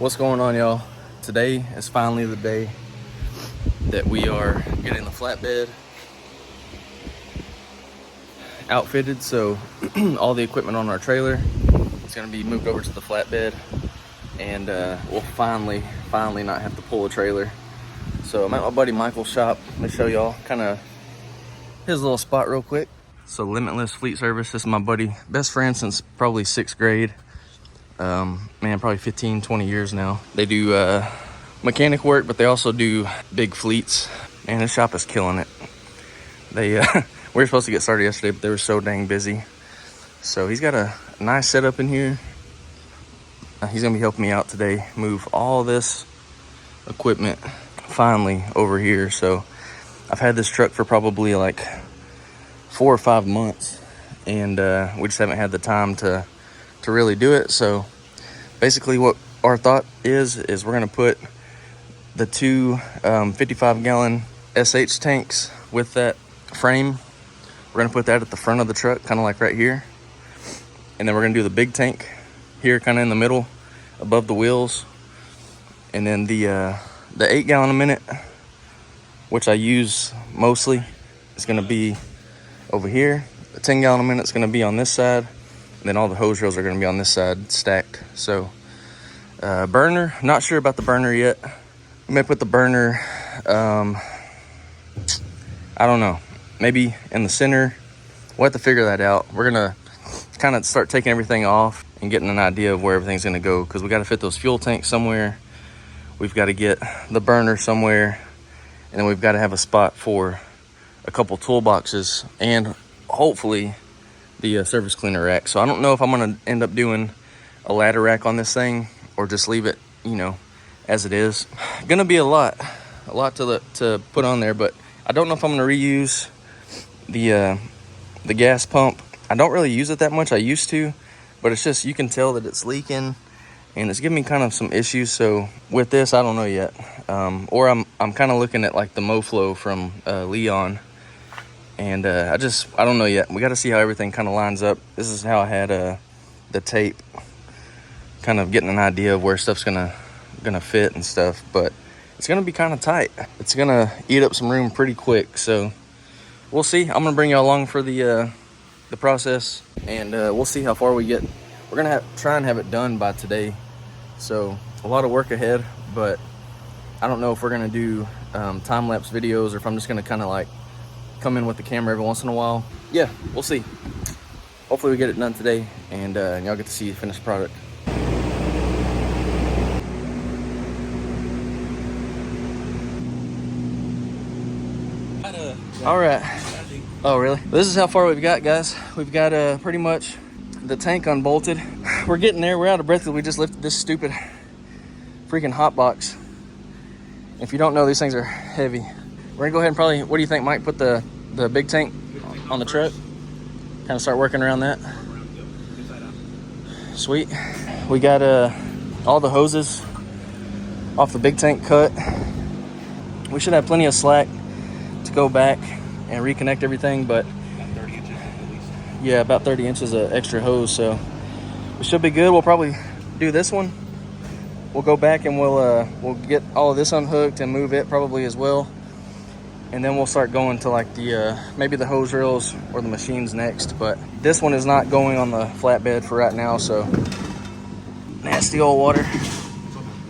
What's going on, y'all? Today is finally the day that we are getting the flatbed outfitted. So all the equipment on our trailer is going to be moved over to the flatbed, and we'll finally not have to pull a trailer. So I'm at my buddy Michael's shop. Let me show y'all kind of his little spot real quick. So Limitless Fleet Service, this is my buddy, best friend since probably 6th grade. Man, probably 15, 20 years now. They do mechanic work, but they also do big fleets. Man, this shop is killing it. They we were supposed to get started yesterday, but they were so dang busy. So he's got a nice setup in here. He's gonna be helping me out today, move all this equipment finally over here. So I've had this truck for probably like 4 or 5 months, and we just haven't had the time to really do it. So basically what our thought is we're gonna put the two 55-gallon SH tanks with that frame. We're gonna put that at the front of the truck, kind of like right here, and then we're gonna do the big tank here, kind of in the middle above the wheels, and then the 8 gallon a minute, which I use mostly, is gonna be over here. The 10 gallon a minute is gonna be on this side, and then all the hose reels are going to be on this side stacked. So burner, not sure about the burner yet. We may put the burner, I don't know, maybe in the center. We'll have to figure that out. We're going to kind of start taking everything off and getting an idea of where everything's going to go, because we got to fit those fuel tanks somewhere. We've got to get the burner somewhere, and then we've got to have a spot for a couple toolboxes and hopefully the surface cleaner rack. So I don't know if I'm gonna end up doing a ladder rack on this thing or just leave it, you know, as it is. Gonna be a lot to put on there, but I don't know if I'm gonna reuse the gas pump. I don't really use it that much. I used to, but it's just, you can tell that it's leaking and it's giving me kind of some issues. So with this, I don't know yet. Or I'm kind of looking at like the MoFlow from Leon. And I don't know yet. We got to see how everything kind of lines up. This is how I had the tape, kind of getting an idea of where stuff's gonna fit and stuff. But it's gonna be kind of tight. It's gonna eat up some room pretty quick. So we'll see. I'm gonna bring you along for the process, and we'll see how far we get. We're gonna try and have it done by today. So a lot of work ahead, but I don't know if we're gonna do time-lapse videos or if I'm just gonna kind of like come in with the camera every once in a while. Yeah, we'll see. Hopefully we get it done today, and y'all get to see the finished product. All right. Oh, really? This is how far we've got, guys. We've got pretty much the tank unbolted. We're getting there. We're out of breath because we just lifted this stupid freaking hot box. If you don't know, these things are heavy. We're gonna go ahead and probably, what do you think, Mike? Put the big tank on the truck, kind of start working around that. Sweet. We got all the hoses off the big tank cut. We should have plenty of slack to go back and reconnect everything, but about 30 inches at least. Yeah, about 30 inches of extra hose, so we should be good. We'll probably do this one. We'll go back and we'll get all of this unhooked and move it probably as well. And then we'll start going to like the maybe the hose reels or the machines next. But this one is not going on the flatbed for right now, so nasty old water.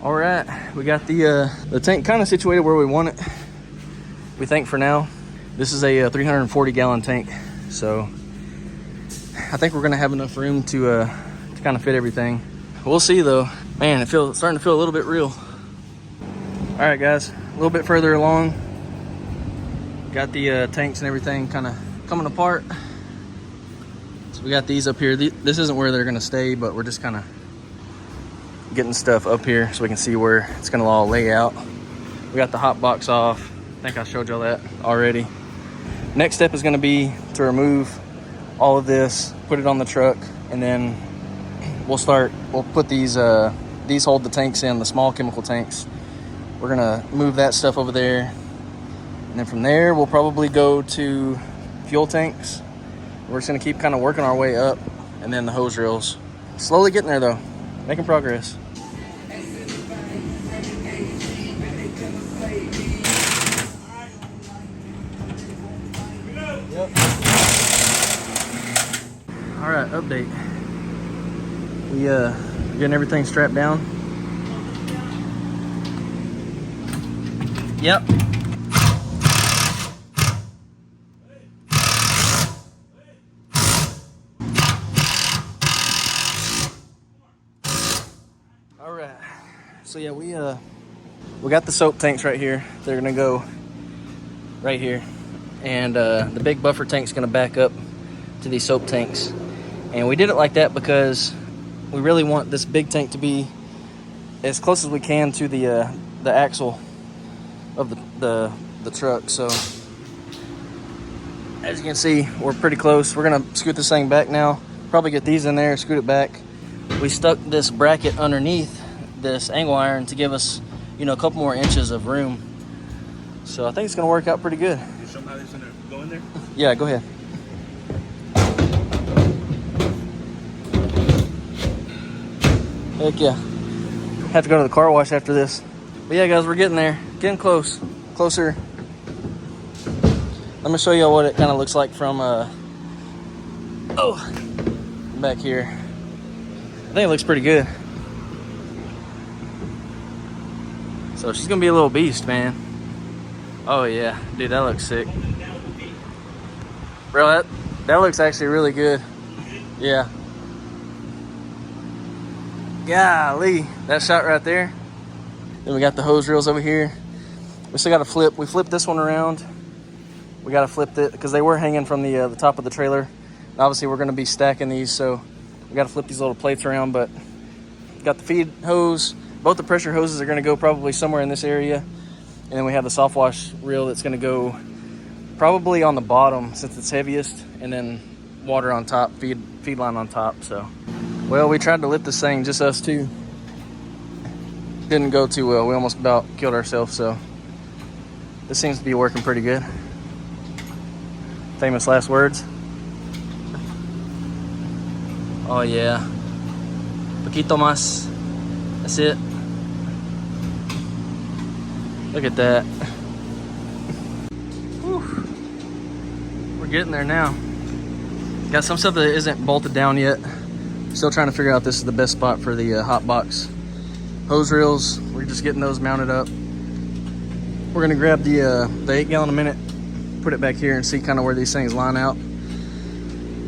All right, we got the tank kind of situated where we want it, we think, for now. This is a 340 gallon tank, so I think we're gonna have enough room to kind of fit everything. We'll see though. Man, it's starting to feel a little bit real. All right, guys, a little bit further along. Got the tanks and everything kind of coming apart. So we got these up here. This isn't where they're gonna stay, but we're just kind of getting stuff up here so we can see where it's gonna all lay out. We got the hot box off. I think I showed y'all that already. Next step is gonna be to remove all of this, put it on the truck, and then we'll put these hold the tanks in, the small chemical tanks. We're gonna move that stuff over there. And then from there, we'll probably go to fuel tanks. We're just gonna keep kind of working our way up, and then the hose reels. Slowly getting there though, making progress. All right, update. We getting everything strapped down. Yep. All right. So yeah, we got the soap tanks right here. They're gonna go right here, and the big buffer tank's gonna back up to these soap tanks. And we did it like that because we really want this big tank to be as close as we can to the axle of the truck. So as you can see, we're pretty close. We're gonna scoot this thing back now. Probably get these in there, scoot it back. We stuck this bracket underneath this angle iron to give us, you know, a couple more inches of room. So I think it's gonna work out pretty good. You show them how this gonna go in there? Yeah, go ahead. Heck yeah. Have to go to the car wash after this. But yeah, guys, we're getting there. Getting close. Closer. Let me show you what it kind of looks like from back here. I think it looks pretty good. So she's gonna be a little beast, man. Oh yeah, dude, that looks sick. Bro, that looks actually really good. Yeah. Golly, that shot right there. Then we got the hose reels over here. We still got to flip. We flipped this one around. We got to flip it because they were hanging from the top of the trailer. And obviously, we're going to be stacking these, so we got to flip these little plates around. But got the feed hose. Both the pressure hoses are going to go probably somewhere in this area, and then we have the soft wash reel that's going to go probably on the bottom since it's heaviest, and then water on top, feed line on top. So. Well, we tried to lift this thing, just us two. Didn't go too well. We almost about killed ourselves, so this seems to be working pretty good. Famous last words. Oh yeah. Poquito más. That's it. Look at that. Whew. We're getting there now. Got some stuff that isn't bolted down yet. Still trying to figure out this is the best spot for the hot box hose reels. We're just getting those mounted up. We're gonna grab the 8 gallon a minute, put it back here and see kind of where these things line out.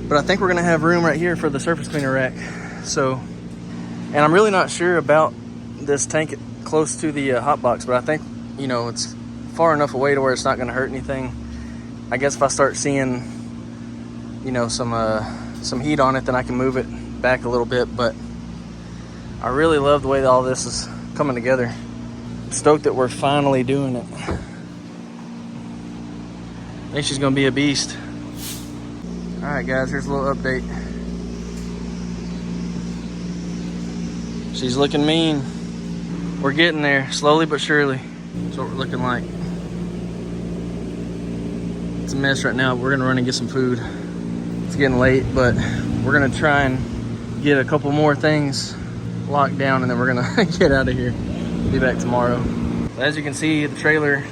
But I think we're gonna have room right here for the surface cleaner rack. So, and I'm really not sure about this tank close to the hot box, but I think, you know, it's far enough away to where it's not gonna hurt anything. I guess if I start seeing, you know, some heat on it, then I can move it back a little bit. But I really love the way that all this is coming together. I'm stoked that we're finally doing it. I think she's gonna be a beast. All right, guys, here's a little update. She's looking mean. We're getting there, slowly but surely. That's what we're looking like. It's a mess right now. We're gonna run and get some food. It's getting late, but we're gonna try and get a couple more things locked down, and then we're gonna get out of here. Be back tomorrow. As you can see, the trailer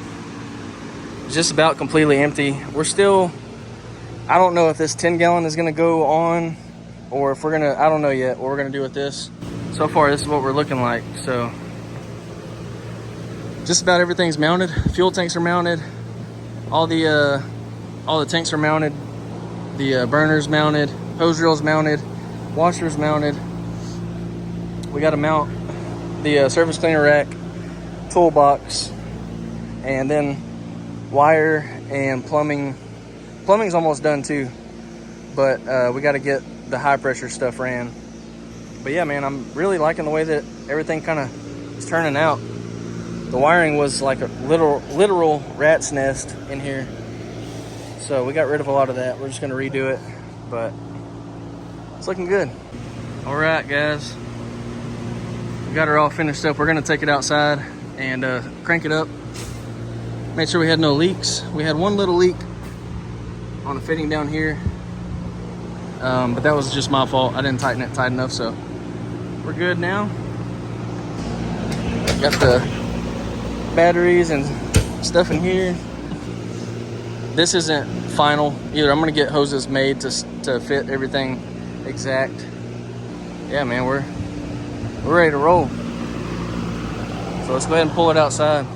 is just about completely empty. We're still, I don't know if this 10 gallon is gonna go on or if we're gonna, I don't know yet what we're gonna do with this. So far, this is what we're looking like. So just about everything's mounted. Fuel tanks are mounted. All the tanks are mounted. The burners mounted. Hose reels mounted. Washers mounted. We got to mount the surface cleaner rack, toolbox, and then wire and plumbing. Plumbing's almost done too, but we got to get the high pressure stuff ran. But yeah, man, I'm really liking the way that everything kind of is turning out. The wiring was like a literal rat's nest in here, so we got rid of a lot of that. We're just gonna redo it, but it's looking good. All right, guys, we got her all finished up. We're gonna take it outside and crank it up. Make sure we had no leaks. We had one little leak on the fitting down here, but that was just my fault. I didn't tighten it tight enough, so we're good now. Got the batteries and stuff in here. This isn't final either. I'm gonna get hoses made to fit everything exact. Yeah, man, we're ready to roll. So let's go ahead and pull it outside.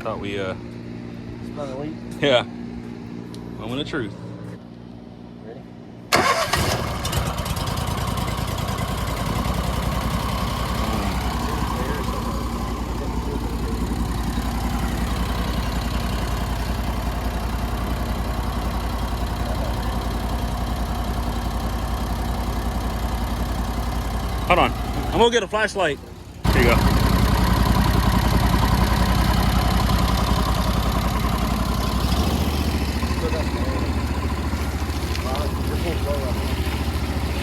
Thought we, Smell the leak. yeah. Moment of truth. Ready? Hold on. I'm gonna get a flashlight. Here you go.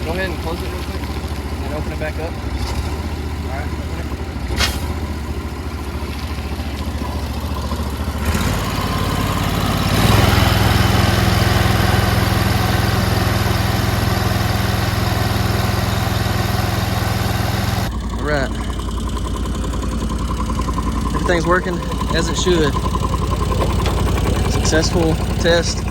Go ahead and close it real quick and then open it back up. All right, open it. All right. Everything's working as it should. Successful test.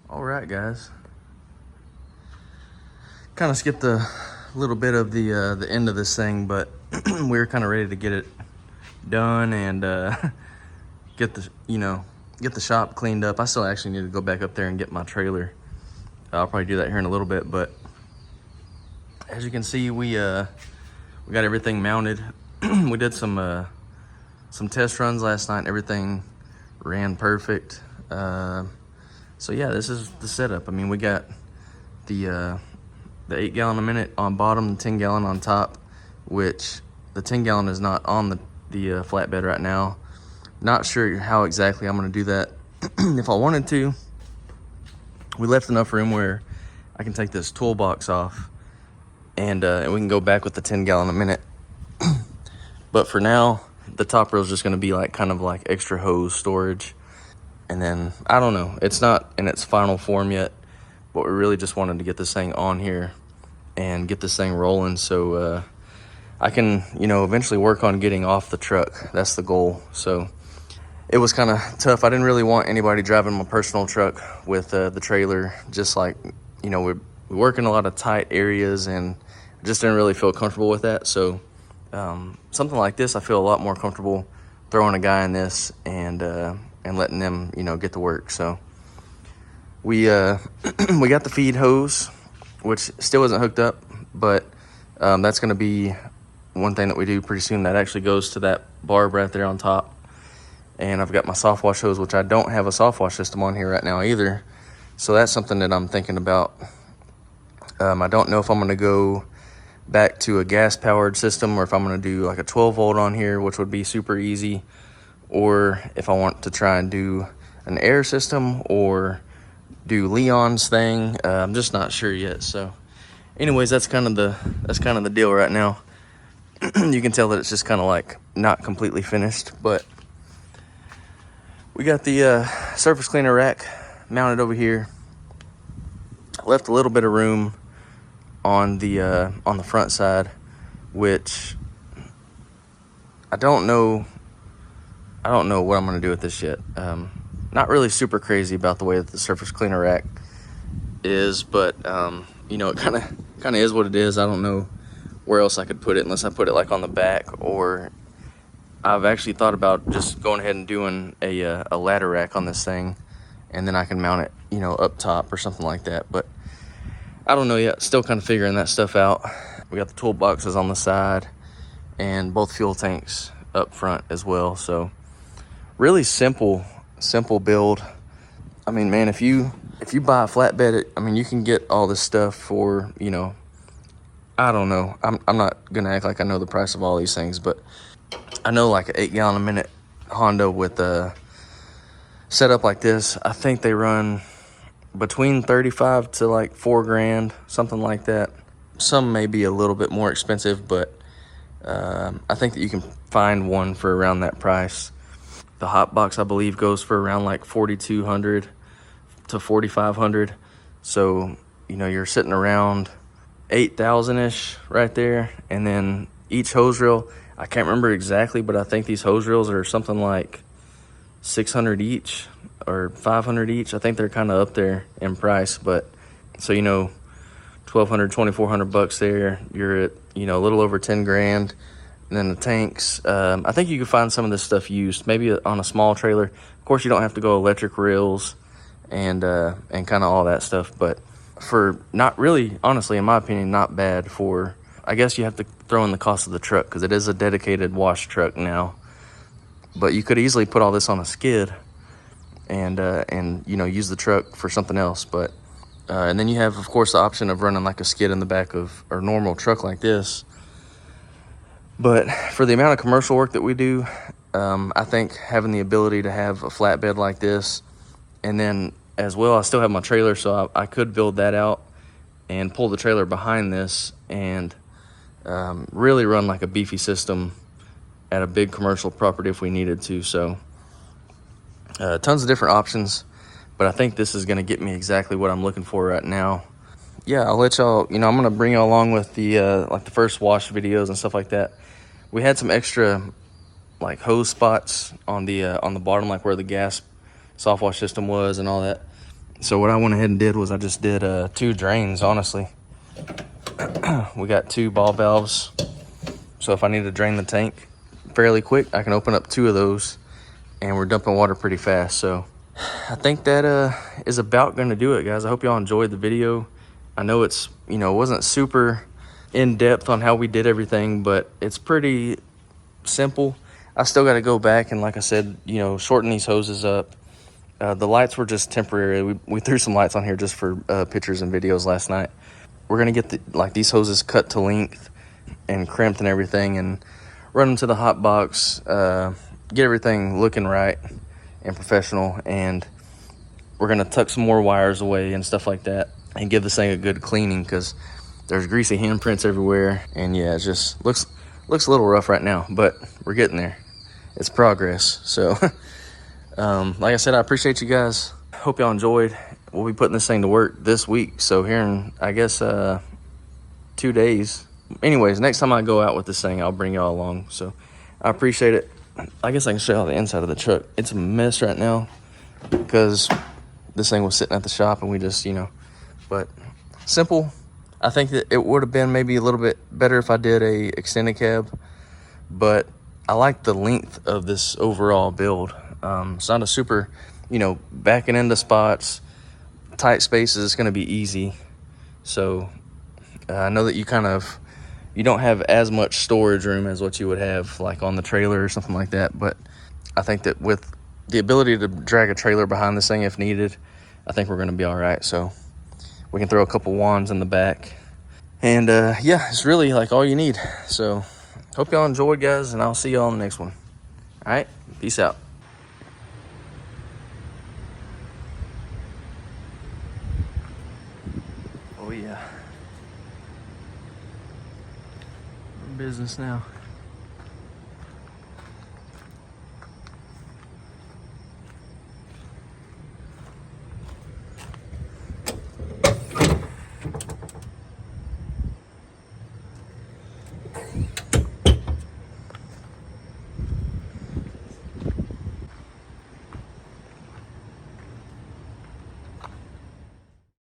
All right, guys. Kind of skipped a little bit of the end of this thing, but we were kind of ready to get it done and get the shop cleaned up. I still actually need to go back up there and get my trailer. I'll probably do that here in a little bit, but as you can see, we got everything mounted. We did some test runs last night. Everything ran perfect. So yeah, this is the setup. I mean, we got the 8 gallon a minute on bottom, the 10 gallon on top, which the 10 gallon is not on the flatbed right now. Not sure how exactly I'm gonna do that. If I wanted to, we left enough room where I can take this toolbox off and we can go back with the 10 gallon a minute. But for now, the top rail is just gonna be like kind of like extra hose storage. And then, I don't know, it's not in its final form yet, but we really just wanted to get this thing on here and get this thing rolling so I can, eventually work on getting off the truck. That's the goal. So it was kind of tough. I didn't really want anybody driving my personal truck with the trailer. Just like, we work in a lot of tight areas and I just didn't really feel comfortable with that. So something like this, I feel a lot more comfortable throwing a guy in this and letting them, get to work. So we we got the feed hose which still isn't hooked up, but that's going to be one thing that we do pretty soon. That actually goes to that barb right there on top. And I've got my soft wash hose, which I don't have a soft wash system on here right now either. So that's something that I'm thinking about. I don't know if I'm going to go back to a gas powered system, or if I'm going to do like a 12 volt on here, which would be super easy, or if I want to try and do an air system or do Leon's thing. I'm just not sure yet. So anyways, that's kind of the deal right now. You can tell that it's just kind of like not completely finished, but we got the surface cleaner rack mounted over here. Left a little bit of room on the front side, which I don't know what I'm gonna do with this yet. Not really super crazy about the way that the surface cleaner rack is, but you know, it kind of is what it is. I don't know where else I could put it unless I put it like on the back, or I've actually thought about just going ahead and doing a ladder rack on this thing, and then I can mount it, you know, up top or something like that. But I don't know yet. Still kind of figuring that stuff out. We got the toolboxes on the side and both fuel tanks up front as well. So really simple build. I mean, man, if you buy a flatbed, I mean, you can get all this stuff for, you know, I don't know. I'm not gonna act like I know the price of all these things, but I know like an 8 gallon a minute Honda with a setup like this, I think they run between 35 to like $4,000, something like that. Some may be a little bit more expensive, but I think that you can find one for around that price. The hot box, I believe, goes for around like $4,200 to $4,500. So, you know, you're sitting around 8,000-ish right there. And then each hose reel, I can't remember exactly, but I think these hose reels are something like 600 each or 500 each. I think they're kind of up there in price, but so, you know, 1,200, 2,400 bucks there. You're at, you know, a little over 10 grand. And then the tanks, I think you can find some of this stuff used, maybe on a small trailer. Of course, you don't have to go electric reels and kind of all that stuff, but for not really, honestly, in my opinion, not bad for, I guess you have to throw in the cost of the truck because it is a dedicated wash truck now. But you could easily put all this on a skid and you know, use the truck for something else. But and then you have, of course, the option of running like a skid in the back of a normal truck like this. But for the amount of commercial work that we do, I think having the ability to have a flatbed like this, and then as well, I still have my trailer, so I could build that out and pull the trailer behind this and really run like a beefy system at a big commercial property if we needed to. So tons of different options, but I think this is going to get me exactly what I'm looking for right now. Yeah, I'll let y'all, you know, I'm going to bring you along with the like the first wash videos and stuff like that. We had some extra like hose spots on the bottom, like where the gas soft wash system was and all that. So what I went ahead and did was I just did 2 drains, honestly. We got 2 ball valves, so if I need to drain the tank fairly quick, I can open up 2 of those, and we're dumping water pretty fast. So I think that is about going to do it, guys. I hope y'all enjoyed the video. I know it's, you know, it wasn't super in depth on how we did everything, but it's pretty simple. I still got to go back and, like I said, you know, shorten these hoses up. The lights were just temporary. We threw some lights on here just for pictures and videos last night. We're gonna get these hoses cut to length and crimped and everything, and run them to the hot box, get everything looking right and professional. And we're gonna tuck some more wires away and stuff like that, and give this thing a good cleaning because there's greasy handprints everywhere. And yeah, it just looks a little rough right now, but we're getting there. It's progress. So like I said, I appreciate you guys. Hope y'all enjoyed. We'll be putting this thing to work this week, so here in, I guess, 2 days. Anyways, next time I go out with this thing, I'll bring y'all along. So I appreciate it. I guess I can show y'all the inside of the truck. It's a mess right now because this thing was sitting at the shop and we just, you know, but simple. I think that it would have been maybe a little bit better if I did a extended cab, but I like the length of this overall build. It's not a super, you know, backing into spots, tight spaces. It's going to be easy. So I know that you don't have as much storage room as what you would have like on the trailer or something like that, but I think that with the ability to drag a trailer behind this thing if needed, I think we're going to be all right. So we can throw a couple wands in the back, and yeah, it's really like all you need. So hope y'all enjoyed, guys, and I'll see y'all on the next one. All right, peace out. Oh yeah, business now.